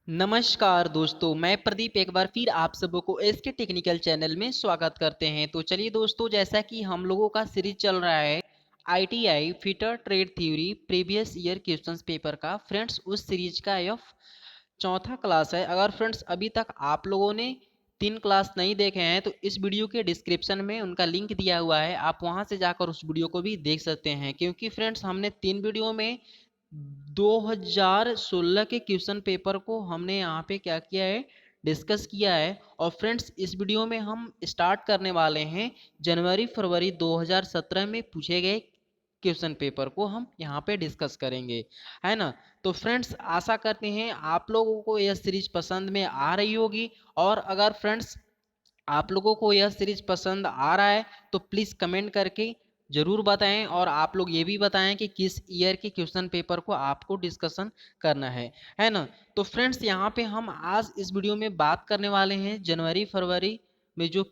नमस्कार दोस्तों, मैं प्रदीप एक बार फिर आप सबों को एसके टेक्निकल चैनल में स्वागत करते हैं। तो चलिए दोस्तों, जैसा कि हम लोगों का सीरीज चल रहा है ITI fitter trade theory previous year questions paper का। फ्रेंड्स, उस सीरीज का यह चौथा क्लास है। अगर फ्रेंड्स अभी तक आप लोगों ने 3 क्लास नहीं देखे हैं तो इस वीडियो के डिस्क्रिप्शन में उनका लिंक दिया हुआ है, आप वहां से जाकर उस वीडियो को भी देख सकते हैं। क्योंकि फ्रेंड्स हमने 3 वीडियो में 2016 के क्वेश्चन पेपर को हमने यहाँ पे क्या किया है, डिस्कस किया है। और फ्रेंड्स इस वीडियो में हम स्टार्ट करने वाले हैं जनवरी फरवरी 2017 में पूछे गए क्वेश्चन पेपर को हम यहाँ पे डिस्कस करेंगे, है ना। तो फ्रेंड्स आशा करते हैं आप लोगों को यह सीरीज पसंद में आ रही होगी। और अगर फ्रेंड्स आप लोगों को यह सीरीज पसंद आ रहा है तो प्लीज़ कमेंट करके ज़रूर बताएं। और आप लोग ये भी बताएं कि किस ईयर के क्वेश्चन पेपर को आपको डिस्कशन करना है ना। तो फ्रेंड्स यहाँ पे हम आज इस वीडियो में बात करने वाले हैं जनवरी फरवरी में जो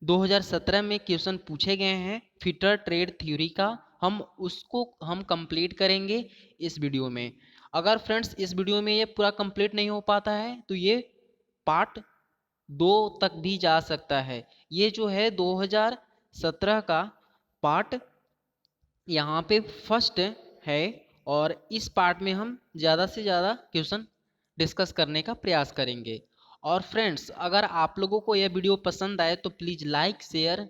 2017 में क्वेश्चन पूछे गए हैं फिटर ट्रेड थ्योरी का, हम उसको हम कंप्लीट करेंगे इस वीडियो में। अगर फ्रेंड्स इस वीडियो में ये पूरा कंप्लीट नहीं हो पाता है तो ये पार्ट 2 तक भी जा सकता है। ये जो है 2017 का पार्ट यहाँ पे फर्स्ट है। और इस पार्ट में हम ज़्यादा से ज़्यादा क्वेश्चन डिस्कस करने का प्रयास करेंगे। और फ्रेंड्स अगर आप लोगों को यह वीडियो पसंद आए तो प्लीज़ लाइक शेयर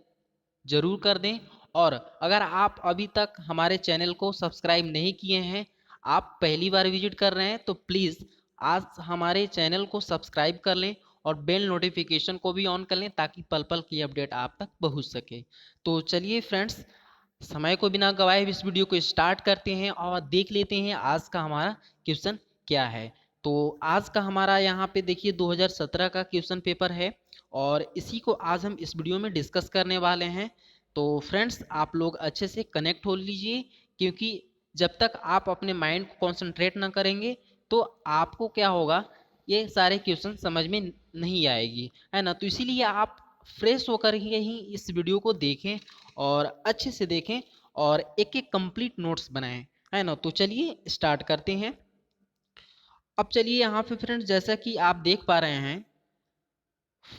ज़रूर कर दें। और अगर आप अभी तक हमारे चैनल को सब्सक्राइब नहीं किए हैं, आप पहली बार विजिट कर रहे हैं तो प्लीज़ आज हमारे चैनल को सब्सक्राइब कर लें और बेल नोटिफिकेशन को भी ऑन कर लें ताकि पल पल की अपडेट आप तक पहुंच सके। तो चलिए फ्रेंड्स, समय को बिना गवाए इस वीडियो को स्टार्ट करते हैं और देख लेते हैं आज का हमारा क्वेश्चन क्या है। तो आज का हमारा यहाँ पे देखिए 2017 का क्वेश्चन पेपर है और इसी को आज हम इस वीडियो में डिस्कस करने वाले हैं। तो फ्रेंड्स आप लोग अच्छे से कनेक्ट हो लीजिए, क्योंकि जब तक आप अपने माइंड को कॉन्सेंट्रेट ना करेंगे तो आपको क्या होगा, ये सारे क्वेश्चन समझ में नहीं आएगी, है ना। तो इसीलिए आप फ्रेश होकर ही इस वीडियो को देखें और अच्छे से देखें और एक एक कंप्लीट नोट्स बनाएं, है ना। तो चलिए स्टार्ट करते हैं। अब चलिए यहाँ पे फ्रेंड्स जैसा कि आप देख पा रहे हैं,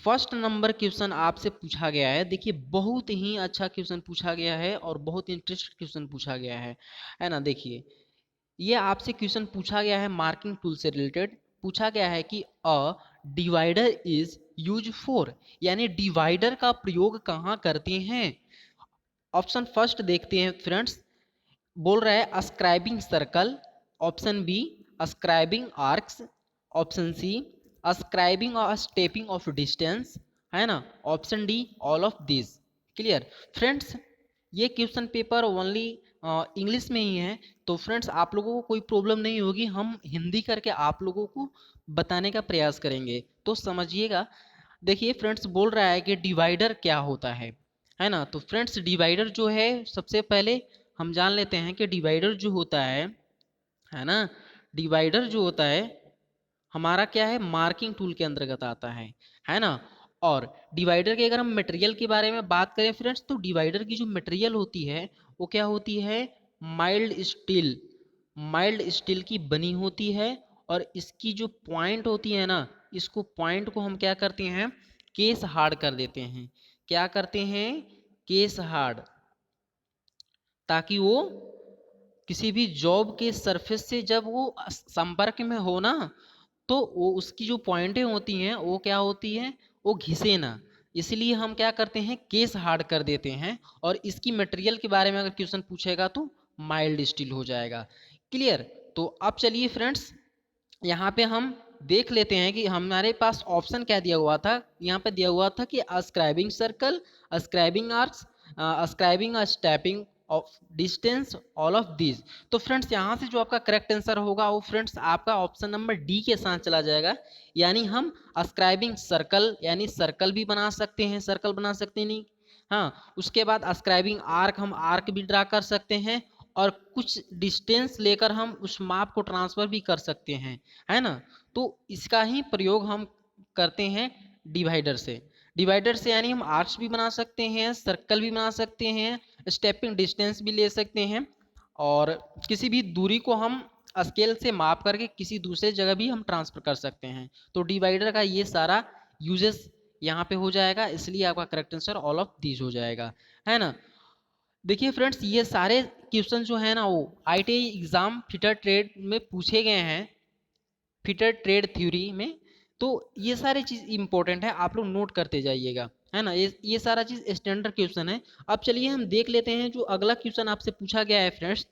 फर्स्ट नंबर क्वेश्चन आपसे पूछा गया है। देखिए बहुत ही अच्छा क्वेश्चन पूछा गया है और बहुत इंटरेस्टिंग क्वेश्चन पूछा गया है ना। देखिए ये आपसे क्वेश्चन पूछा गया है मार्किंग टूल से रिलेटेड। पूछा गया है कि अ डिवाइडर इज यूज फॉर, यानी डिवाइडर का प्रयोग कहाँ करते हैं। ऑप्शन फर्स्ट देखते हैं फ्रेंड्स। बोल रहा है ascribing circle, option B ascribing arcs, option C ascribing और स्टेपिंग ऑफ डिस्टेंस, है ना, option D all of this. Clear friends, ये क्वेश्चन पेपर ओनली इंग्लिश में ही है। तो फ्रेंड्स आप लोगों को कोई प्रॉब्लम नहीं होगी, हम हिंदी करके आप लोगों को बताने का प्रयास करेंगे, तो समझिएगा। देखिए फ्रेंड्स बोल रहा है कि डिवाइडर क्या होता है ना। तो फ्रेंड्स डिवाइडर जो है, सबसे पहले हम जान लेते हैं कि डिवाइडर जो होता है ना, डिवाइडर जो होता है हमारा क्या है, मार्किंग टूल के अंतर्गत आता है ना। और डिवाइडर के अगर हम मटेरियल के बारे में बात करें फ्रेंड्स, तो डिवाइडर की जो मटेरियल होती है वो क्या होती है, माइल्ड स्टील, माइल्ड स्टील की बनी होती है। और इसकी जो पॉइंट होती है ना, इसको पॉइंट को हम क्या करते हैं, केस हार्ड कर देते हैं। क्या करते हैं, केस हार्ड, ताकि वो किसी भी जॉब के सरफेस से जब वो संपर्क में हो ना, तो वो उसकी जो पॉइंटें होती हैं वो क्या होती हैं, वो घिसे ना। इसलिए हम क्या करते हैं, केस हार्ड कर देते हैं। और इसकी मटेरियल के बारे में अगर क्वेश्चन पूछेगा तो माइल्ड स्टील हो जाएगा। क्लियर। तो अब चलिए फ्रेंड्स यहाँ पे हम देख लेते हैं कि हमारे पास ऑप्शन क्या दिया हुआ था। यहाँ पे दिया हुआ था कि ascribing circle, ascribing arcs, ascribing stepping off distance, all of this. तो फ्रेंड्स यहाँ से जो आपका करेक्ट आंसर होगा वो फ्रेंड्स आपका ऑप्शन नंबर डी के साथ चला जाएगा। यानी हम अस्क्राइबिंग सर्कल यानी सर्कल भी बना सकते हैं, सर्कल बना सकते हैं नहीं, हाँ। उसके बाद अस्क्राइबिंग आर्क, हम आर्क भी ड्रा कर सकते हैं। और कुछ डिस्टेंस लेकर हम उस माप को ट्रांसफर भी कर सकते हैं, है ना। तो इसका ही प्रयोग हम करते हैं डिवाइडर से। डिवाइडर से यानी हम आर्क्स भी बना सकते हैं, सर्कल भी बना सकते हैं, स्टेपिंग डिस्टेंस भी ले सकते हैं। और किसी भी दूरी को हम स्केल से माप करके किसी दूसरे जगह भी हम ट्रांसफर कर सकते हैं। तो डिवाइडर का ये सारा यूजेस यहाँ पे हो जाएगा, इसलिए आपका correct answer all of these हो जाएगा, है ना। देखिए फ्रेंड्स, ये सारे क्वेश्चन जो है ना वो ITI एग्जाम फिटर ट्रेड में पूछे गए हैं, फिटर ट्रेड थ्योरी में। तो ये सारी चीज इंपॉर्टेंट है, आप लोग नोट करते जाइएगा, है ना। ये सारा चीज स्टैंडर्ड क्वेश्चन है। अब चलिए हम देख लेते हैं जो अगला क्वेश्चन आपसे पूछा गया है friends,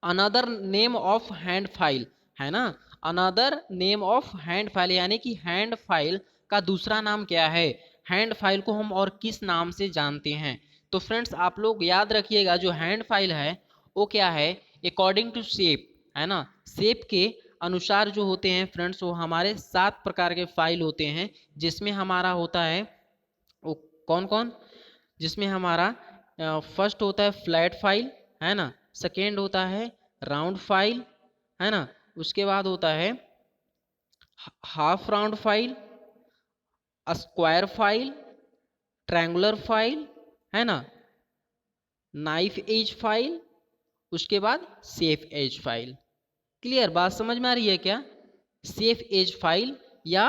another name of hand file, है ना। Another name of hand file यानी कि हैंड फाइल का दूसरा नाम क्या है, हैंड फाइल को हम और किस नाम से जानते हैं। तो फ्रेंड्स आप लोग याद रखिएगा, जो हैंड फाइल है वो क्या है, अकॉर्डिंग टू शेप, है ना। शेप के अनुसार जो होते हैं फ्रेंड्स, वो हमारे 7 प्रकार के फाइल होते हैं, जिसमें हमारा होता है वो कौन कौन, जिसमें हमारा फर्स्ट होता है फ्लैट फाइल, है ना। सेकेंड होता है राउंड फाइल, है ना। उसके बाद होता है half round file, square file, triangular file, है ना, नाइफ एज फाइल, उसके बाद सेफ एज फाइल। क्लियर, बात समझ में आ रही है क्या, सेफ एज फाइल या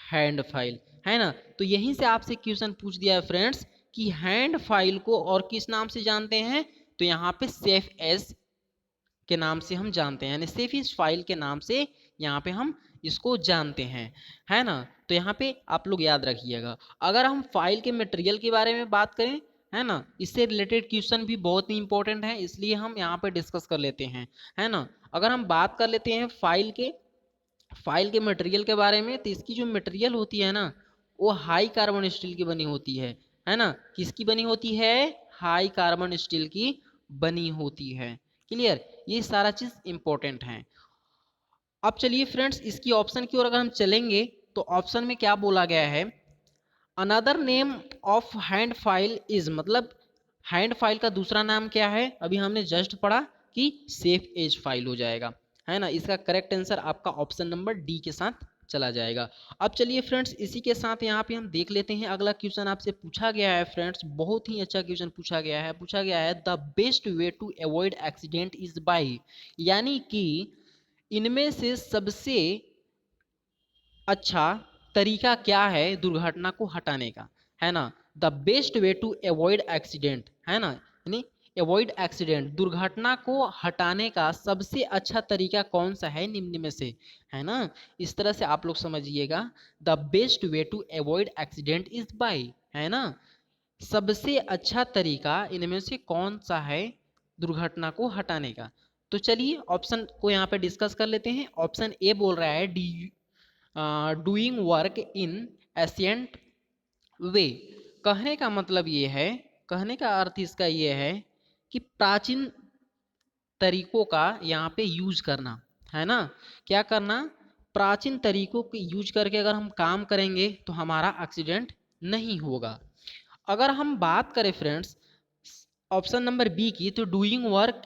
हैंड फाइल, है ना। तो यहीं से आपसे क्वेश्चन पूछ दिया है फ्रेंड्स कि हैंड फाइल को और किस नाम से जानते हैं, तो यहाँ पे सेफ एज के नाम से हम जानते हैं, यानी सेफ एज फाइल के नाम से यहाँ पे हम इसको जानते हैं, है ना। तो यहाँ पे आप लोग याद रखिएगा। अगर हम फाइल के मटेरियल के बारे में बात करें, है ना, इससे रिलेटेड क्वेश्चन भी बहुत ही इंपॉर्टेंट है, इसलिए हम यहाँ पे डिस्कस कर लेते हैं, है ना। अगर हम बात कर लेते हैं फाइल के मटेरियल के बारे में, तो इसकी जो मटेरियल होती है ना, वो हाई कार्बन स्टील की बनी होती है ना। किसकी बनी होती है, हाई कार्बन स्टील की बनी होती है। क्लियर, ये सारा चीज इंपॉर्टेंट है। अब चलिए फ्रेंड्स, इसकी ऑप्शन की ओर अगर हम चलेंगे, तो ऑप्शन में क्या बोला गया है, another name of hand file is, मतलब हैंड फाइल का दूसरा नाम क्या है, अभी हमने जस्ट पढ़ा कि सेफ एज फाइल हो जाएगा, है ना। इसका करेक्ट आंसर आपका ऑप्शन नंबर डी के साथ चला जाएगा। अब चलिए फ्रेंड्स, इसी के साथ यहाँ पे हम देख लेते हैं अगला क्वेश्चन आपसे पूछा गया है फ्रेंड्स, बहुत ही अच्छा क्वेश्चन पूछा गया है the best way to avoid accident is by, यानी कि इनमें से सबसे अच्छा तरीका क्या है दुर्घटना को हटाने का, है ना। The best way to avoid accident, है ना, यानी अवॉइड एक्सीडेंट, दुर्घटना को हटाने का सबसे अच्छा तरीका कौन सा है निम्न में से, है ना। इस तरह से आप लोग समझिएगा, the best way to avoid accident is by, है ना, सबसे अच्छा तरीका इनमें से कौन सा है दुर्घटना को हटाने का। तो चलिए ऑप्शन को यहाँ पे डिस्कस कर लेते हैं। ऑप्शन ए बोल रहा है डूइंग वर्क इन एशियंट वे, कहने का मतलब ये है, कहने का अर्थ इसका ये है कि प्राचीन तरीकों का यहाँ पे यूज करना, है ना। क्या करना, प्राचीन तरीकों के यूज करके अगर हम काम करेंगे तो हमारा एक्सीडेंट नहीं होगा। अगर हम बात करें फ्रेंड्स ऑप्शन नंबर बी की, तो डूइंग वर्क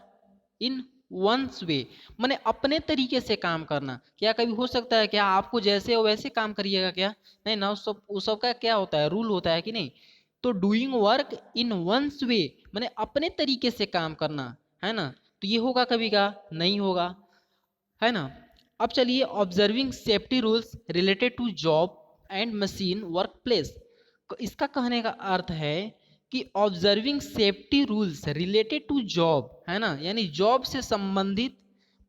इन वंस वे, माने अपने तरीके से काम करना। क्या कभी हो सकता है क्या आपको जैसे हो वैसे काम करिएगा, क्या नहीं ना, उस सब का क्या होता है, रूल होता है कि नहीं। तो डूइंग वर्क इन वंस वे माने अपने तरीके से काम करना, है ना। तो ये होगा कभी का, नहीं होगा, है ना। अब चलिए observing safety rules related to job and machine work place, इसका कहने का अर्थ है कि observing safety rules related to job, है ना, यानी जॉब से संबंधित,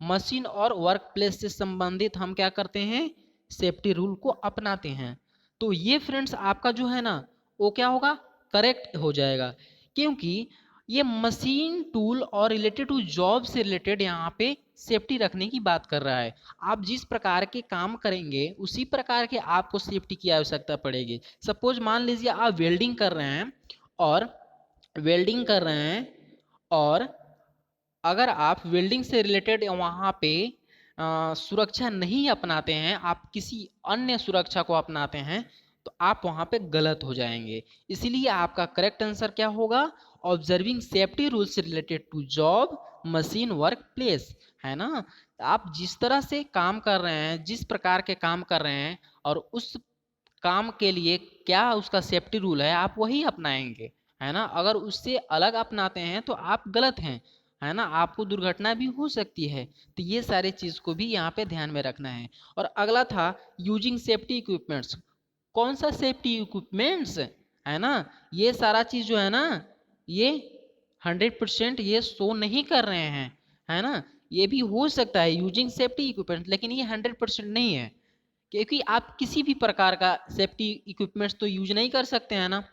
मशीन और वर्क प्लेस से संबंधित हम क्या करते हैं, सेफ्टी रूल को अपनाते हैं। तो ये फ्रेंड्स आपका जो है ना वो क्या होगा, करेक्ट हो जाएगा, क्योंकि ये मशीन टूल और रिलेटेड टू जॉब से रिलेटेड यहाँ पे सेफ्टी रखने की बात कर रहा है। आप जिस प्रकार के काम करेंगे उसी प्रकार के आपको सेफ्टी की आवश्यकता पड़ेगी। सपोज मान लीजिए आप वेल्डिंग कर रहे हैं, और वेल्डिंग कर रहे हैं और अगर आप वेल्डिंग से रिलेटेड वहाँ पे सुरक्षा नहीं अपनाते हैं, आप किसी अन्य सुरक्षा को अपनाते हैं, तो आप वहाँ पे गलत हो जाएंगे। इसीलिए आपका करेक्ट आंसर क्या होगा, observing safety rules related to job machine work place, है ना। आप जिस तरह से काम कर रहे हैं, जिस प्रकार के काम कर रहे हैं, और उस काम के लिए क्या उसका सेफ्टी रूल है, आप वही अपनाएंगे, है ना। अगर उससे अलग अपनाते हैं तो आप गलत हैं, है ना, आपको दुर्घटना भी हो सकती है। तो ये सारे चीज को भी यहाँ पे ध्यान में रखना है। और अगला था यूजिंग सेफ्टी इक्विपमेंट्स। कौन सा सेफ्टी इक्विपमेंट्स, है ना, ये सारा चीज जो है ना, ये 100% ये शो नहीं कर रहे हैं, है ना। ये भी हो सकता है यूजिंग सेफ्टी इक्विपमेंट, लेकिन ये 100% नहीं है, क्योंकि आप किसी भी प्रकार का सेफ्टी इक्विपमेंट्स तो यूज नहीं कर सकते हैं ना।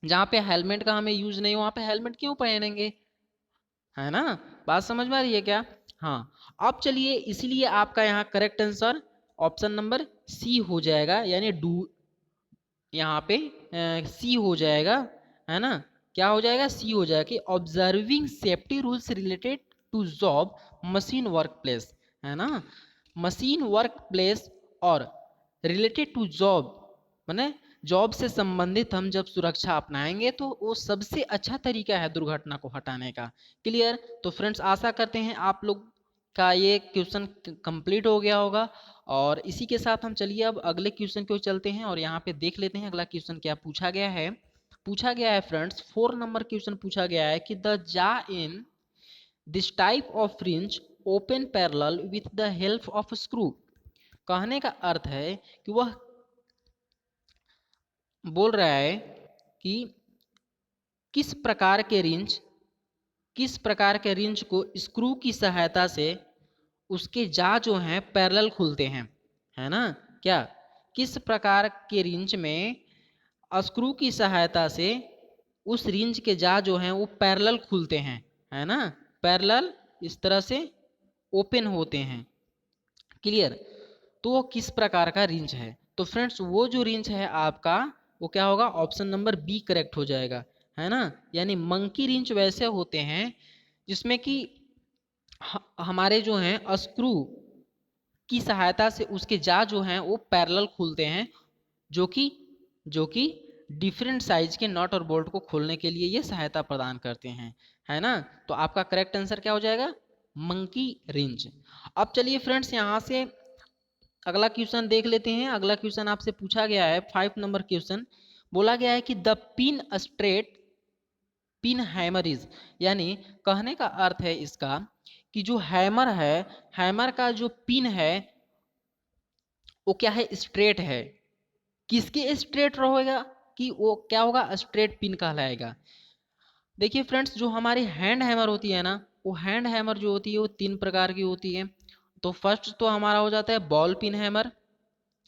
जहाँ पे हेलमेट का हमें यूज नहीं हो वहाँ पे हेलमेट क्यों पहनेंगे, है ना। बात समझ में आ रही है क्या? हाँ। अब चलिए, इसलिए आपका यहाँ correct answer option number C हो जाएगा, यानी डू, यहाँ पे सी हो जाएगा, है ना। क्या हो जाएगा? सी हो जाएगा कि observing safety rules related to job machine work place, है ना। मशीन वर्क प्लेस और रिलेटेड टू जॉब, माने जॉब से संबंधित हम जब सुरक्षा अपनाएंगे तो वो सबसे अच्छा तरीका है दुर्घटना को हटाने का। क्लियर? तो फ्रेंड्स, आशा करते हैं आप लोग का ये क्वेश्चन कंप्लीट हो गया होगा। और इसी के साथ हम चलिए अब अगले क्वेश्चन की ओर चलते हैं और यहाँ पे देख लेते हैं अगला क्वेश्चन क्या पूछा गया है। पूछा गया है फ्रेंड्स, 4 नंबर क्वेश्चन पूछा गया है कि द जा in this type of wrench open parallel with the help of screw. कहने का अर्थ है कि वह बोल रहा है कि किस प्रकार के रिंच, किस प्रकार के रिंच को स्क्रू की सहायता से उसके जा जो हैं पैरेलल खुलते हैं, है ना। क्या, किस प्रकार के रिंच में स्क्रू की सहायता से उस रिंच के जा जो हैं वो पैरेलल खुलते हैं, है ना, पैरेलल इस तरह से ओपन होते हैं। क्लियर? तो वो किस प्रकार का रिंच है? तो फ्रेंड्स, वो जो रिंच है आपका, वो क्या होगा? ऑप्शन नंबर बी करेक्ट हो जाएगा, है ना। यानी मंकी रिंच वैसे होते हैं जिसमें कि हमारे जो हैं स्क्रू की सहायता से उसके जा जो हैं वो पैरेलल खुलते हैं, जो कि डिफरेंट साइज के नट और बोल्ट को खोलने के लिए ये सहायता प्रदान करते हैं, है ना। तो आपका करेक्ट आंसर क्या हो जाएगा? Monkey wrench. अब चलिए फ्रेंड्स, यहाँ से अगला क्वेश्चन देख लेते हैं। अगला क्वेश्चन आपसे पूछा गया है 5 नंबर क्वेश्चन। बोला गया है कि the pin straight pin hammer is, यानी कहने का अर्थ है इसका कि जो हैमर है, हैमर का जो पिन है वो क्या है? स्ट्रेट है। किसके स्ट्रेट रहेगा? कि वो क्या होगा? स्ट्रेट पिन कहलाएगा। देखिए फ्रेंड्स, जो हमारी हैंड हैमर होती है ना, वो हैंड हैमर जो होती है वो 3 प्रकार की होती है। तो फर्स्ट तो हमारा हो जाता है बॉल पिन हैमर,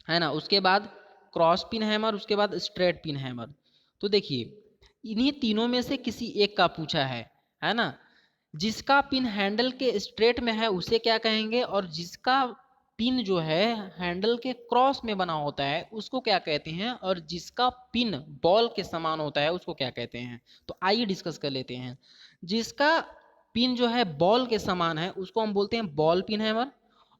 है ना। उसके बाद क्रॉस पिन हैमर, उसके बाद स्ट्रेट पिन हैमर। तो देखिए, इन्हीं तीनों में से किसी एक का पूछा है ना। जिसका पिन हैंडल के स्ट्रेट में है उसे क्या कहेंगे, और जिसका पिन जो है हैंडल के क्रॉस में बना होता है उसको क्या कहते हैं, और जिसका पिन बॉल के समान होता है उसको क्या कहते हैं। तो आइए डिस्कस कर लेते हैं। जिसका पिन जो है बॉल के समान है उसको हम बोलते हैं बॉल पिन हैमर,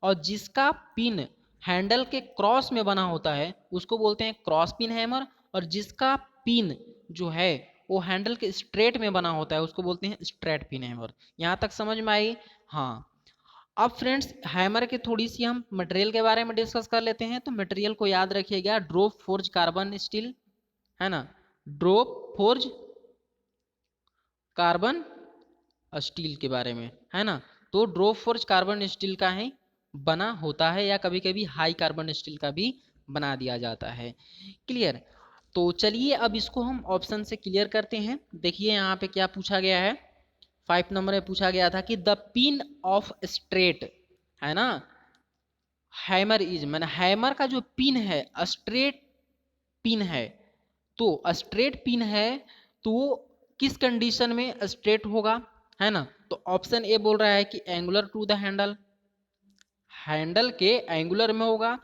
और जिसका पिन हैंडल के क्रॉस में बना होता है उसको बोलते हैं क्रॉस पिन हैमर, और जिसका पिन जो है वो हैंडल के स्ट्रेट में बना होता है उसको बोलते हैं स्ट्रेट पिन हैमर। यहाँ तक समझ में आई? हाँ। अब फ्रेंड्स, हैमर के थोड़ी सी हम मटेरियल के बारे में डिस्कस कर लेते हैं। तो मटेरियल को याद रखिएगा, ड्रोप फोर्ज कार्बन स्टील, है ना, ड्रोप फोर्ज कार्बन स्टील के बारे में, है ना। तो ड्रोप फोर्ज कार्बन स्टील का ही बना होता है, या कभी कभी हाई कार्बन स्टील का भी बना दिया जाता है। क्लियर? तो चलिए अब इसको हम ऑप्शन से क्लियर करते हैं। देखिए यहाँ पे क्या पूछा गया है। 5 नंबर में पूछा गया था कि द पिन ऑफ स्ट्रेट, है ना, हैमर इज, मैंने हैमर का जो पिन है स्ट्रेट पिन है। तो स्ट्रेट पिन है तो वो किस कंडीशन में स्ट्रेट होगा, है ना। तो ऑप्शन ए बोल रहा है कि Angular two the handle, handle के एंगुलर में होगा,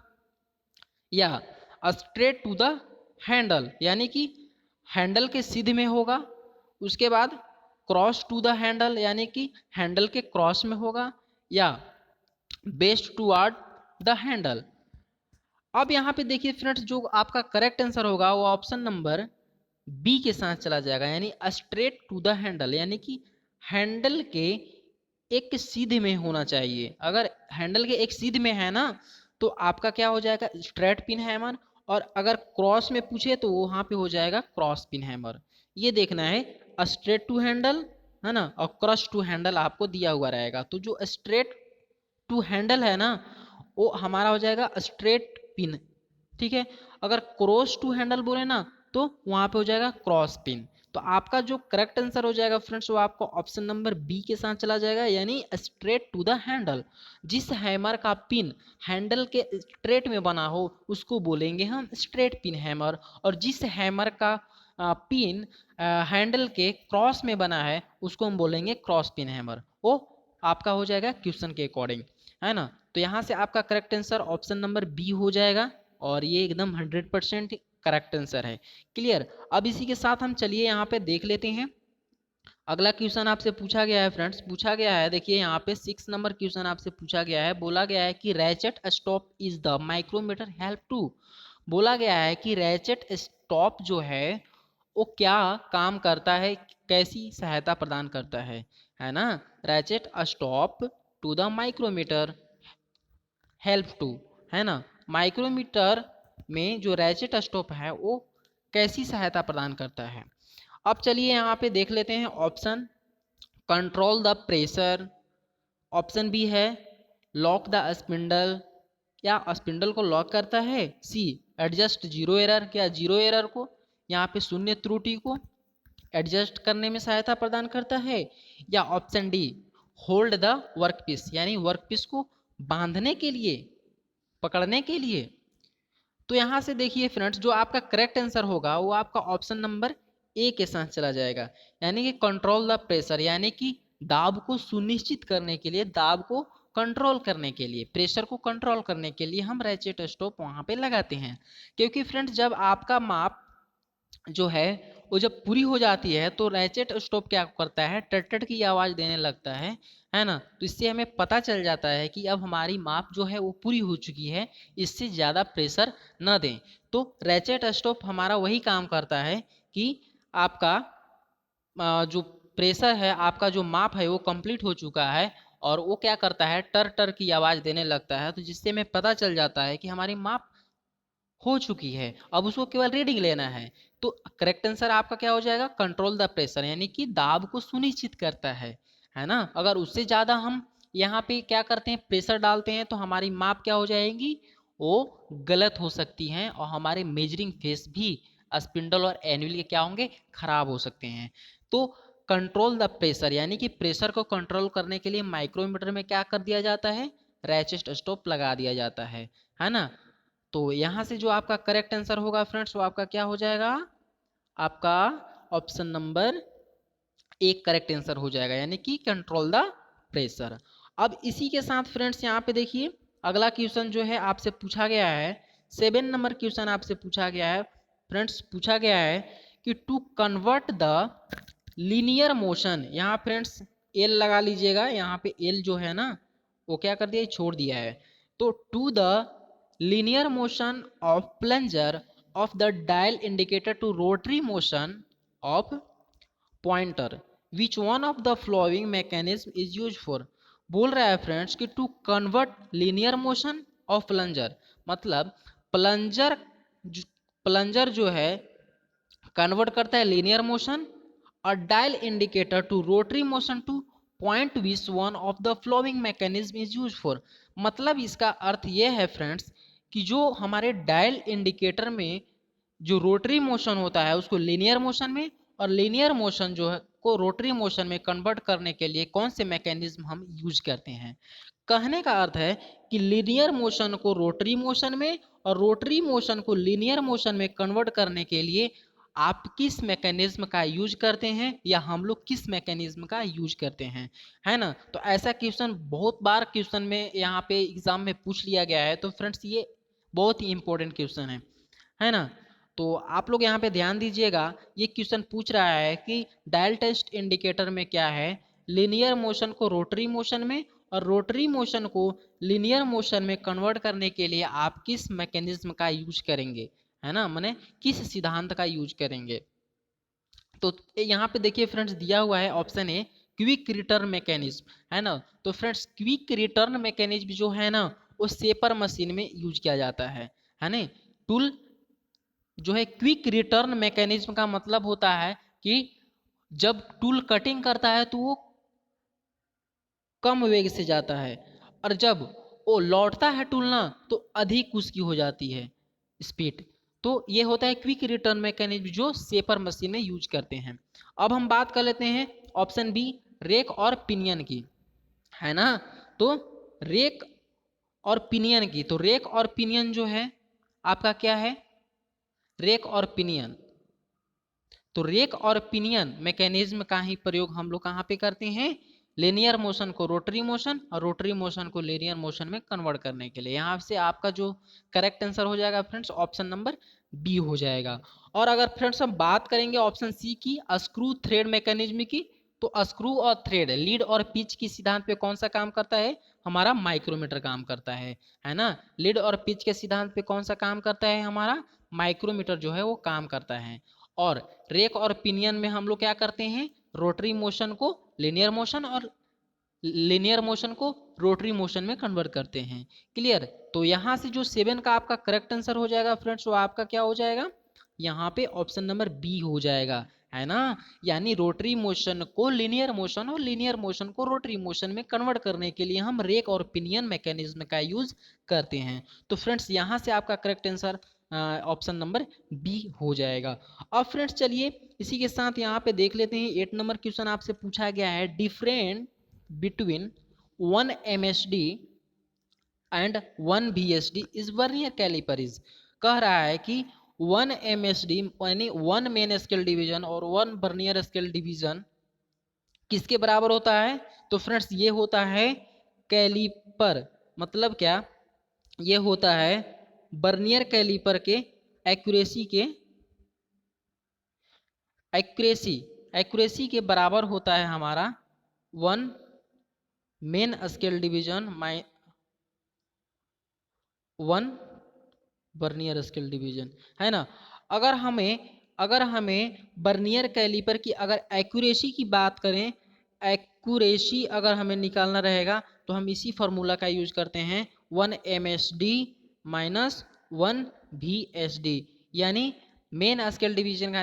या स्ट्रेट टू द हैंडल यानी कि हैंडल के सीधे में होगा, उसके बाद क्रॉस टू द हैंडल यानी कि हैंडल के क्रॉस में होगा, या बेस्ट टूवर्ड द हैंडल। अब यहाँ पे देखिए फ्रेंड्स, जो आपका करेक्ट आंसर होगा वो ऑप्शन नंबर बी के साथ चला जाएगा, यानी स्ट्रेट टू द हैंडल, यानी कि हैंडल के एक सीधे में होना चाहिए। अगर हैंडल के एक सीधे में है ना तो आपका क्या हो जाएगा? Straight pin hammer. और अगर क्रॉस में पूछे तो वहां पे हो जाएगा क्रॉस पिन हैमर। ये देखना है स्ट्रेट टू हैंडल है ना, और क्रश टू हैंडल आपको दिया हुआ रहेगा। तो जो स्ट्रेट टू हैंडल है ना, वो हमारा हो जाएगा स्ट्रेट पिन, ठीक है। अगर क्रॉस टू हैंडल बोले ना, तो वहां पे हो जाएगा क्रॉस पिन। तो आपका जो करेक्ट आंसर हो जाएगा फ्रेंड्स, वो आपका ऑप्शन नंबर बी के साथ चला जाएगा, यानी स्ट्रेट टू द हैंडल। जिस हैमर का पिन हैंडल के स्ट्रेट में बना हो उसको बोलेंगे हम स्ट्रेट पिन हैमर, और जिस हैमर का पिन हैंडल के क्रॉस में बना है उसको हम बोलेंगे क्रॉस पिन हैमर। वो आपका हो जाएगा क्वेश्चन के अकॉर्डिंग, है ना। तो यहाँ से आपका correct answer option number B हो जाएगा, और ये एकदम 100% करेक्ट आंसर है। क्लियर। अब इसी के साथ हम चलिए यहाँ पे देख लेते हैं अगला क्वेश्चन आपसे पूछा गया है फ्रेंड्स। पूछा गया है, देखिए यहाँ पे 6 नंबर क्वेश्चन आपसे पूछा गया है। बोला गया है कि ratchet stop is the micrometer help to. बोला गया है कि रैचेट स्टॉप जो है वो क्या काम करता है, कैसी सहायता प्रदान करता है ना। Ratchet stop to the micrometer help to, है ना। माइक्रोमीटर में जो रैचेट स्टॉप है वो कैसी सहायता प्रदान करता है। अब चलिए यहाँ पे देख लेते हैं option. Control the pressure, option B है लॉक द स्पिंडल, या स्पिंडल को लॉक करता है। सी एडजस्ट जीरो एरर, क्या जीरो एरर को, यहाँ पे शून्य त्रुटि को एडजस्ट करने में सहायता प्रदान करता है। या option D hold the workpiece, यानी वर्कपीस को बांधने के लिए, पकड़ने के लिए। तो यहां से देखिए फ्रेंड्स, जो आपका करेक्ट आंसर होगा वो आपका ऑप्शन नंबर ए के साथ चला जाएगा, यानी कि कंट्रोल द प्रेशर, यानी कि दाब को सुनिश्चित करने के लिए, दाब को कंट्रोल करने के लिए, प्रेशर को कंट्रोल करने के लिए हम रैचेट स्टॉप वहां पे लगाते हैं। क्योंकि फ्रेंड्स जब आपका माप जो है वो जब पूरी हो जाती है तो रैचेट स्टॉप क्या करता है, टट की आवाज देने लगता है ना। तो इससे हमें पता चल जाता है कि अब हमारी माप जो है वो पूरी हो चुकी है, इससे ज़्यादा प्रेशर न दें। तो रैचेट स्टॉप हमारा वही काम करता है कि आपका जो प्रेशर है, आपका जो माप है वो कंप्लीट हो चुका है, और वो क्या करता है, टर टर की आवाज़ देने लगता है। तो जिससे हमें पता चल जाता है कि हमारी माप हो चुकी है, अब उसको केवल रीडिंग लेना है। तो करेक्ट आंसर आपका क्या हो जाएगा, कंट्रोल द प्रेशर, यानी कि दाब को सुनिश्चित करता है ना। अगर उससे ज़्यादा हम यहाँ पे क्या करते हैं, प्रेशर डालते हैं, तो हमारी माप क्या हो जाएगी, वो गलत हो सकती हैं, और हमारे मेजरिंग फेस भी स्पिंडल और एनुअल के क्या होंगे, खराब हो सकते हैं। तो कंट्रोल द प्रेशर, यानी कि प्रेशर को कंट्रोल करने के लिए माइक्रोमीटर में क्या कर दिया जाता है, रैचेट स्टॉप लगा दिया जाता है ना। तो यहाँ से जो आपका करेक्ट आंसर होगा फ्रेंड्स, वो आपका क्या हो जाएगा, आपका ऑप्शन नंबर एक करेक्ट आंसर हो जाएगा, यानी कि कंट्रोल द प्रेशर। अब इसी के साथ फ्रेंड्स यहाँ पे देखिए अगला क्वेश्चन जो है आपसे पूछा गया है, 7 नंबर क्वेश्चन आपसे पूछा गया है फ्रेंड्स। पूछा गया है कि to convert the linear motion, यहाँ फ्रेंड्स एल लगा लीजिएगा, यहाँ पे एल जो है ना वो क्या कर दिया, छोड़ दिया है। तो to the linear motion of plunger of the dial indicator to rotary motion of pointer, which one of the following mechanism is used for। बोल रहा है फ्रेंड्स कि to convert linear motion of plunger, मतलब plunger plunger जो है convert करता है linear motion, और dial indicator to rotary motion to point which one of the flowing mechanism is use for. मतलब इसका अर्थ ये है फ्रेंड्स कि जो हमारे डायल इंडिकेटर में जो रोटरी मोशन होता है उसको लीनियर मोशन में, और लीनियर मोशन जो है को रोटरी मोशन में कन्वर्ट करने के लिए कौन से मैकेनिज्म हम यूज करते हैं। कहने का अर्थ है कि लीनियर मोशन को रोटरी मोशन में और रोटरी मोशन को लीनियर मोशन में कन्वर्ट करने के लिए आप किस मैकेनिज्म का यूज करते हैं, या हम लोग किस मैकेनिज्म का यूज करते हैं, है ना। तो ऐसा क्वेश्चन बहुत बार क्वेश्चन में यहाँ पे एग्जाम में पूछ लिया गया है। तो फ्रेंड्स ये बहुत ही इंपॉर्टेंट क्वेश्चन है ना। तो आप लोग यहाँ पे ध्यान दीजिएगा, ये क्वेश्चन पूछ रहा है कि डायल टेस्ट इंडिकेटर में क्या है, लीनियर मोशन को रोटरी मोशन में और रोटरी मोशन को लीनियर मोशन में कन्वर्ट करने के लिए आप किस मैकेनिज्म का यूज करेंगे, है ना, माने किस सिद्धांत का यूज करेंगे। तो यहाँ पे देखिए फ्रेंड्स दिया हुआ है option a quick return mechanism, है ना। तो फ्रेंड्स क्विक रिटर्न मैकेनिज्म जो है ना वो सेपर मशीन में यूज किया जाता है ना। टूल जो है क्विक रिटर्न मैकेनिज्म का मतलब होता है कि जब टूल कटिंग करता है तो वो कम वेग से जाता है, और जब वो लौटता है टूल ना तो अधिक उसकी हो जाती है स्पीड। तो ये होता है क्विक रिटर्न मैकेनिज्म जो शेपर मशीन में यूज करते हैं। अब हम बात कर लेते हैं ऑप्शन बी, रेक और पिनियन की, है ना। तो रेक और पिनियन की, तो रेक और पिनियन जो है आपका क्या है, रेक और पिनियन। तो रेक और पिनियन मैकेनिज्म का ही प्रयोग हम लोग कहाँ पे करते हैं, लिनियर मोशन को रोटरी मोशन और रोटरी मोशन को लिनियर मोशन में कन्वर्ट करने के लिए। यहाँ से आपका जो करेक्ट आंसर हो जाएगा फ्रेंड्स ऑप्शन नंबर बी हो जाएगा। और अगर फ्रेंड्स हम बात करेंगे ऑप्शन सी की, स्क्रू थ्रेड मैकेनिज्म की, तो स्क्रू और थ्रेड लीड और पिच की सिद्धांत पे कौन सा काम करता है, हमारा माइक्रोमीटर काम करता है ना। लीड और पिच के सिद्धांत पे कौन सा काम करता है, हमारा माइक्रोमीटर जो है वो काम करता है। और रेक और पिनियन में हम लोग क्या करते हैं, रोटरी मोशन को लिनियर मोशन और लिनियर मोशन को रोटरी मोशन में कन्वर्ट करते हैं। क्लियर। तो यहां से जो 7 का आपका करेक्ट आंसर हो जाएगा फ्रेंड्स, वो आपका क्या हो जाएगा, यहाँ पे ऑप्शन नंबर बी हो जाएगा, है ना। यानी रोटरी मोशन को लिनियर मोशन और लिनियर मोशन को रोटरी मोशन में कन्वर्ट करने के लिए हम रेक और पिनियन मैकेनिज्म का यूज करते हैं। तो फ्रेंड्स यहाँ से आपका correct answer option number B हो जाएगा। अब फ्रेंड्स चलिए इसी के साथ यहाँ पे देख लेते हैं 8 नंबर क्वेश्चन आपसे पूछा गया है, different between 1 MSD and 1 VSD is vernier caliper is. कह रहा है कि 1 MSD यानी 1 मेन स्केल डिवीजन और 1 वर्नियर स्केल डिवीजन किसके बराबर होता है। तो फ्रेंड्स ये होता है कैलिपर, मतलब क्या, ये होता है वर्नियर कैलिपर के एक्यूरेसी के एक्यूरेसी एक्यूरेसी के बराबर होता है हमारा 1 main scale division 1 vernier scale division, है ना। अगर हमें वर्नियर कैलिपर की अगर एक्यूरेसी की बात करें, एक्यूरेसी अगर हमें निकालना रहेगा तो हम इसी फॉर्मूला का यूज करते हैं 1 MSD माइनस 1 VSD, यानी मेन स्केल डिवीजन का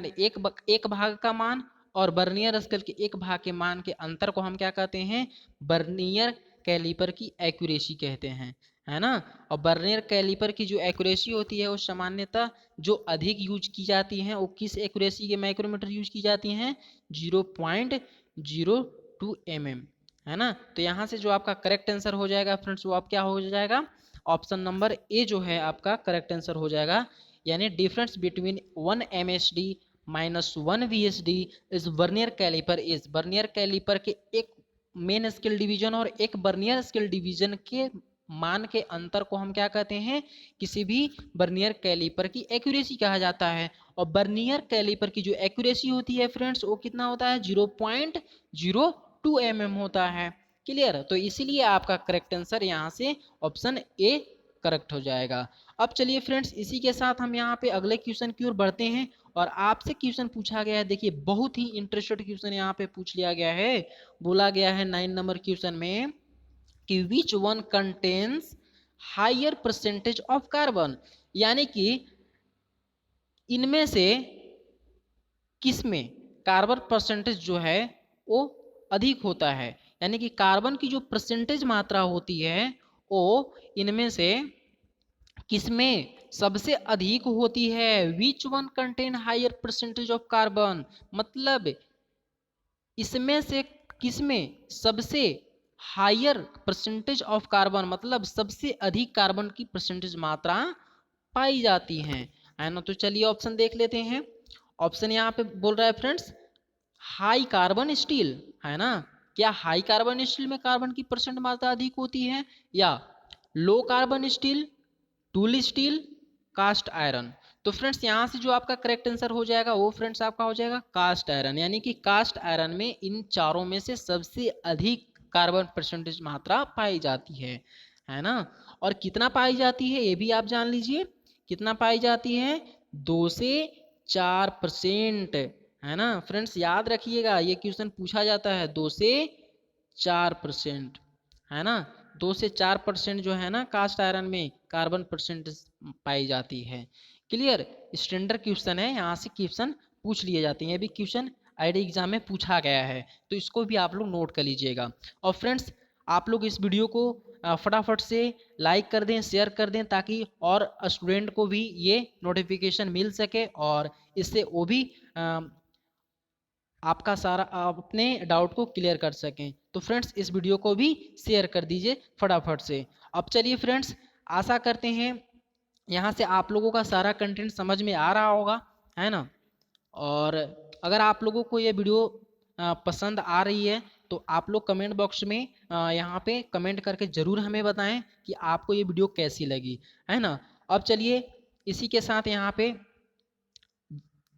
एक भाग का मान और वर्नियर स्केल के एक भाग के मान के अंतर को हम क्या कहते हैं, वर्नियर कैलिपर की एक्यूरेसी कहते हैं, है ना। और वर्नियर कैलिपर की जो एक्यूरेसी होती है वो सामान्यतः जो अधिक यूज की जाती है वो किस एक्यूरेसी के माइक्रोमीटर यूज की जाती हैं, 0.02 mm, है ना। तो यहाँ से जो आपका करेक्ट आंसर हो जाएगा फ्रेंड्स वो आप क्या हो जाएगा, ऑप्शन नंबर ए जो है आपका करेक्ट आंसर हो जाएगा। यानी difference between 1 MSD minus 1 VSD is vernier caliper is, vernier caliper के एक मेन स्केल डिवीजन और एक वर्नियर स्केल डिवीजन के मान के अंतर को हम क्या कहते हैं, किसी भी वर्नियर कैलिपर की एक्यूरेसी कहा जाता है। और वर्नियर कैलिपर की जो एक्यूरेसी होती है फ्रेंड्स वो कितना होता है, 0.02 mm होता है। क्लियर। तो इसीलिए आपका करेक्ट आंसर यहाँ से ऑप्शन ए करेक्ट हो जाएगा। अब चलिए फ्रेंड्स इसी के साथ हम यहाँ पे अगले क्वेश्चन की ओर बढ़ते हैं। और आपसे क्वेश्चन पूछा गया है, देखिए बहुत ही इंटरेस्टेड क्वेश्चन यहाँ पे पूछ लिया गया है। बोला गया है 9 नंबर क्वेश्चन में कि which one contains higher percentage of carbon, यानी कि इनमें से किसमें कार्बन परसेंटेज जो है वो अधिक होता है, यानी कि कार्बन की जो परसेंटेज मात्रा होती है वो इनमें से किसमें सबसे अधिक होती है। Which one contain higher percentage of carbon, मतलब इसमें से किसमें सबसे हायर परसेंटेज ऑफ कार्बन, मतलब सबसे अधिक कार्बन की परसेंटेज मात्रा पाई जाती है ना। तो चलिए ऑप्शन देख लेते हैं। ऑप्शन यहाँ पे बोल रहा है फ्रेंड्स हाई कार्बन स्टील, है ना। क्या हाई कार्बन स्टील में कार्बन की परसेंट मात्रा अधिक होती है, या low carbon steel, tool steel, cast iron. तो फ्रेंड्स यहाँ से जो आपका करेक्ट आंसर हो जाएगा वो फ्रेंड्स आपका हो जाएगा कास्ट आयरन, यानी कि कास्ट आयरन में इन चारों में से सबसे अधिक कार्बन परसेंटेज मात्रा पाई जाती है ना। और कितना पाई जाती है ये भी आप जान लीजिए, कितना पाई जाती है, 2 से 4%, है ना। फ्रेंड्स याद रखिएगा ये क्वेश्चन पूछा जाता है 2 से 4%, है ना। 2 से 4% जो है ना कास्ट आयरन में कार्बन परसेंटेज पाई जाती है। क्लियर। स्टैंडर्ड क्वेश्चन है, यहाँ से क्वेश्चन पूछ लिए जाते हैं, ये भी क्वेश्चन आईडी एग्जाम में पूछा गया है, तो इसको भी आप लोग नोट कर लीजिएगा। और फ्रेंड्स आप लोग इस वीडियो को फटाफट से लाइक कर दें, शेयर कर दें, ताकि और स्टूडेंट को भी ये नोटिफिकेशन मिल सके और इससे वो भी आपका सारा अपने डाउट को क्लियर कर सकें। तो फ्रेंड्स इस वीडियो को भी शेयर कर दीजिए फटाफट से। अब चलिए फ्रेंड्स, आशा करते हैं यहाँ से आप लोगों का सारा कंटेंट समझ में आ रहा होगा, है ना। और अगर आप लोगों को ये वीडियो पसंद आ रही है तो आप लोग कमेंट बॉक्स में यहाँ पे कमेंट करके ज़रूर हमें बताएं कि आपको ये वीडियो कैसी लगी, है ना। अब चलिए इसी के साथ यहाँ पे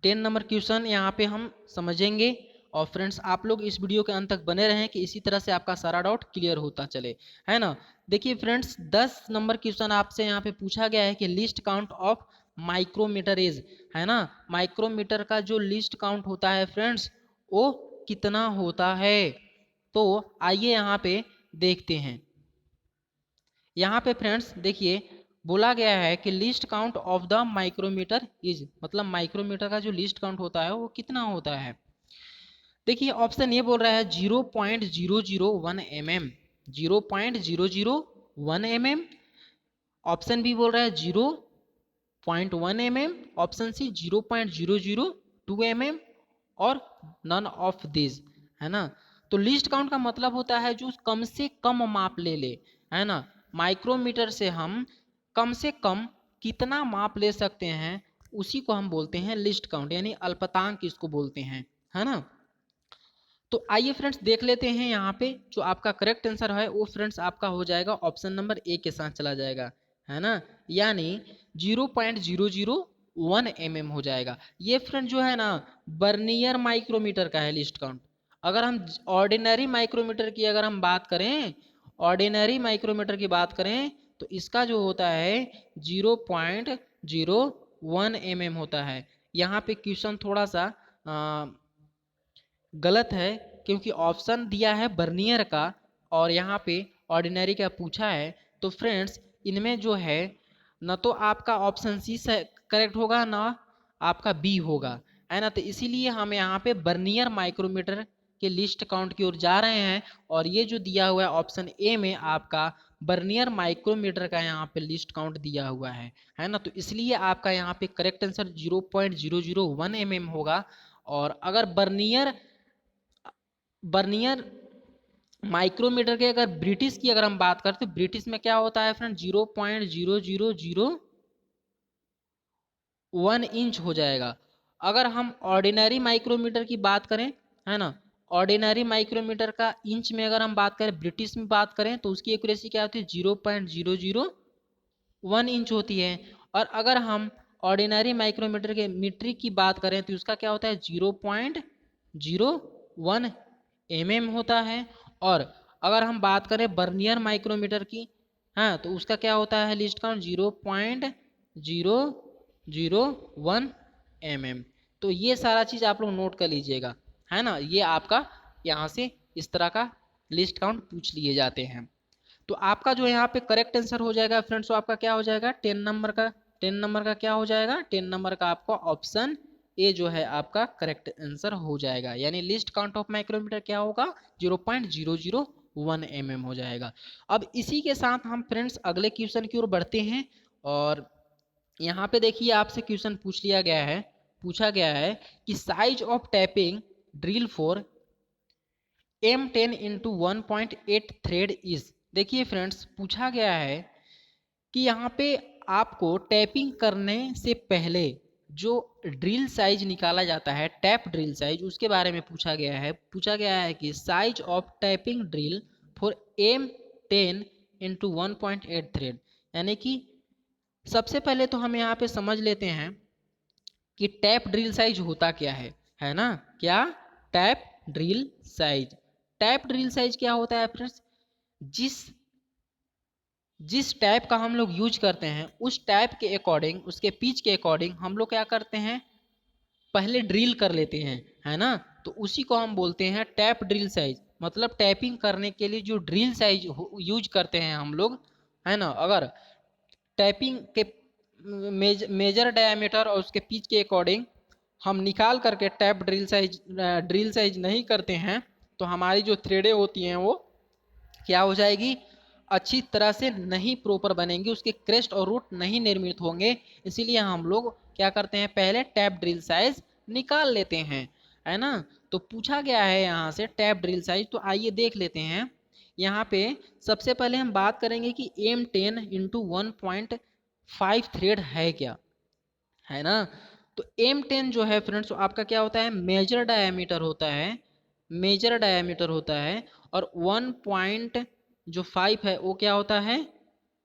10 नंबर क्वेश्चन यहाँ पे हम समझेंगे। और फ्रेंड्स आप लोग इस वीडियो के अंत तक बने रहें कि इसी तरह से आपका सारा डाउट क्लियर होता चले, है ना। देखिए फ्रेंड्स 10 नंबर क्वेश्चन आपसे यहाँ पे पूछा गया है कि least count of micrometer is, है ना। माइक्रोमीटर का जो लिस्ट काउंट होता है फ्रेंड्स वो कितना होता है। तो आइए यहाँ पे देखते हैं। यहाँ पे फ्रेंड्स देखिए बोला गया है कि least count of the micrometer is, मतलब माइक्रोमीटर का जो लिस्ट काउंट होता है वो कितना होता है। देखिए ऑप्शन ये बोल रहा है 0.001 mm, 0.001 mm। ऑप्शन बी बोल रहा है 0.1 mm, ऑप्शन सी 0.002 mm और नन ऑफ दिस, है ना। तो लिस्ट काउंट का मतलब होता है जो कम से कम माप ले, है ना। माइक्रोमीटर से हम कम से कम कितना माप ले सकते हैं उसी को हम बोलते हैं लिस्ट काउंट, यानी अल्पतांक इसको बोलते हैं, है ना। तो आइए फ्रेंड्स देख लेते हैं यहाँ पे जो आपका करेक्ट आंसर है वो फ्रेंड्स आपका हो जाएगा ऑप्शन नंबर ए के साथ चला जाएगा, है ना। यानी 0.001 mm हो जाएगा। ये फ्रेंड जो है ना बर्नियर माइक्रोमीटर का है लिस्ट काउंट। अगर हम ऑर्डिनरी माइक्रोमीटर की अगर हम बात करें, ऑर्डिनरी माइक्रोमीटर की बात करें तो इसका जो होता है 0.01 mm होता है। यहाँ पे क्वेश्चन थोड़ा सा गलत है क्योंकि ऑप्शन दिया है बर्नियर का और यहाँ पे ऑर्डिनरी का पूछा है। तो फ्रेंड्स इनमें जो है न तो आपका ऑप्शन सी से करेक्ट होगा ना आपका बी होगा, है ना। तो इसीलिए हम यहाँ पे बर्नियर माइक्रोमीटर के लिस्ट काउंट की ओर जा रहे हैं और ये जो दिया हुआ है ऑप्शन ए में आपका बर्नियर माइक्रोमीटर का यहाँ पे लिस्ट काउंट दिया हुआ है ना। तो इसलिए आपका यहाँ पे करेक्ट आंसर 0.001 mm होगा। और अगर बर्नियर बर्नियर माइक्रोमीटर के अगर ब्रिटिश की अगर हम बात करते तो ब्रिटिश में क्या होता है फ्रेंड 0.0001 इंच हो जाएगा। अगर हम ऑर्डिनरी माइक्रोमीटर की बात करें, है ना, ऑर्डिनरी माइक्रोमीटर का इंच में अगर हम बात करें ब्रिटिश में बात करें तो उसकी एक्यूरेसी क्या होती है 0.001 इंच होती है। और अगर हम ऑर्डिनरी माइक्रोमीटर के मीट्रिक की बात करें तो उसका क्या होता है 0.01 mm होता है। और अगर हम बात करें बर्नियर माइक्रोमीटर की, हाँ, तो उसका क्या होता है लिस्ट काउंट 0.001 mm। तो ये सारा चीज़ आप लोग नोट कर लीजिएगा, है ना। ये आपका यहाँ से इस तरह का लिस्ट काउंट पूछ लिए जाते हैं। तो आपका जो यहाँ पे करेक्ट आंसर हो जाएगा फ्रेंड्स, तो आपका क्या हो जाएगा 10 नंबर का क्या हो जाएगा 10 नंबर का आपका ऑप्शन ए जो है आपका करेक्ट आंसर हो जाएगा। यानी लिस्ट काउंट ऑफ माइक्रोमीटर क्या होगा 0.001 mm हो जाएगा। अब इसी के साथ हम फ्रेंड्स अगले क्वेश्चन की ओर बढ़ते हैं। और यहाँ पे देखिए आपसे क्वेश्चन पूछा गया है कि size of tapping drill for M10 into 1.8 thread is. देखिए फ्रेंड्स पूछा गया है कि यहाँ पे आपको टैपिंग करने से पहले जो ड्रिल साइज निकाला जाता है टैप ड्रिल साइज उसके बारे में पूछा गया है कि size of tapping drill for M10 into 1.8 thread. यानी कि सबसे पहले तो हम यहाँ पे समझ लेते हैं कि टैप ड्रिल साइज होता क्या है ना। क्या tap drill size, tap drill size क्या होता है फ्रेंड्स, जिस टैप का हम लोग यूज करते हैं उस टैप के अकॉर्डिंग उसके पिच के अकॉर्डिंग हम लोग क्या करते हैं पहले ड्रिल कर लेते हैं, है ना। तो उसी को हम बोलते हैं टैप ड्रिल साइज। मतलब टैपिंग करने के लिए जो ड्रिल साइज यूज करते हैं हम लोग, है ना। अगर टैपिंग के मेजर डायमीटर और उसके पिच के अकॉर्डिंग हम निकाल करके टैप ड्रिल साइज नहीं करते हैं तो हमारी जो थ्रेडें होती हैं वो क्या हो जाएगी, अच्छी तरह से नहीं प्रॉपर बनेंगी, उसके क्रेस्ट और रूट नहीं निर्मित होंगे। इसीलिए हम लोग क्या करते हैं, पहले टैप ड्रिल साइज निकाल लेते हैं, है ना। तो पूछा गया है यहाँ से टैप ड्रिल साइज, तो आइए देख लेते हैं। यहाँ पे सबसे पहले हम बात करेंगे कि M10 इंटू 1.5 थ्रेड है क्या, है ना। तो M10 जो है फ्रेंड्स आपका क्या होता है, मेजर डायमीटर होता है, मेजर डायमीटर होता है। और 1.5 है वो क्या होता है,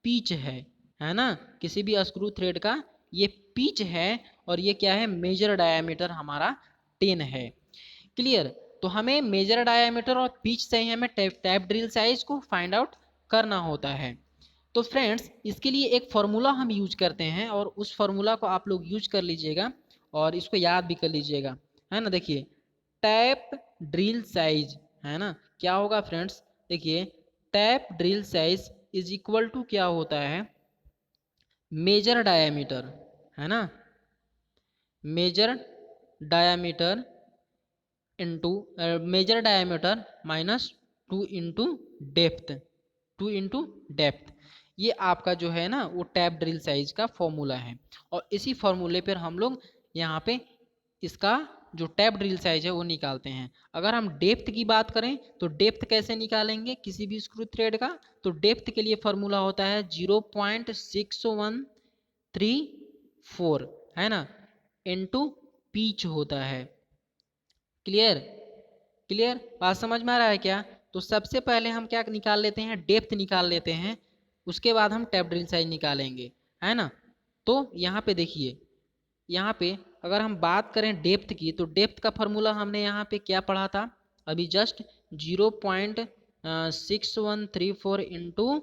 पीच है ना। किसी भी स्क्रू थ्रेड का ये पीच है, और ये क्या है, मेजर डायमीटर हमारा 10 है। क्लियर। तो हमें मेजर डायमीटर और पिच से ही हमें टैप ड्रिल साइज को फाइंड आउट करना होता है। तो फ्रेंड्स इसके लिए एक फार्मूला हम यूज करते हैं, और उस फार्मूला को आप लोग यूज कर लीजिएगा और इसको याद भी कर लीजिएगा, है ना। देखिए टैप ड्रिल साइज, है ना, क्या होगा फ्रेंड्स, देखिए tap drill size is equal to क्या होता है, मेजर डायमीटर, है ना, major diameter into major diameter minus 2 into depth ये आपका जो है ना वो टैप ड्रिल साइज का फॉर्मूला है। और इसी फॉर्मूले पर हम लोग यहाँ पे इसका जो टैप ड्रिल साइज है वो निकालते हैं। अगर हम डेप्थ की बात करें तो डेप्थ कैसे निकालेंगे किसी भी स्क्रू थ्रेड का, तो डेप्थ के लिए फॉर्मूला होता है 0.6134, है ना, इनटू पीच होता है। क्लियर, क्लियर, बात समझ में आ रहा है क्या। तो सबसे पहले हम क्या निकाल लेते हैं, डेप्थ निकाल लेते हैं, उसके बाद हम टैप ड्रिल साइज निकालेंगे, है ना। तो यहाँ पे देखिए, यहाँ पे अगर हम बात करें डेप्थ की, तो डेप्थ का फॉर्मूला हमने यहाँ पे क्या पढ़ा था अभी जस्ट, 0.6134 इंटू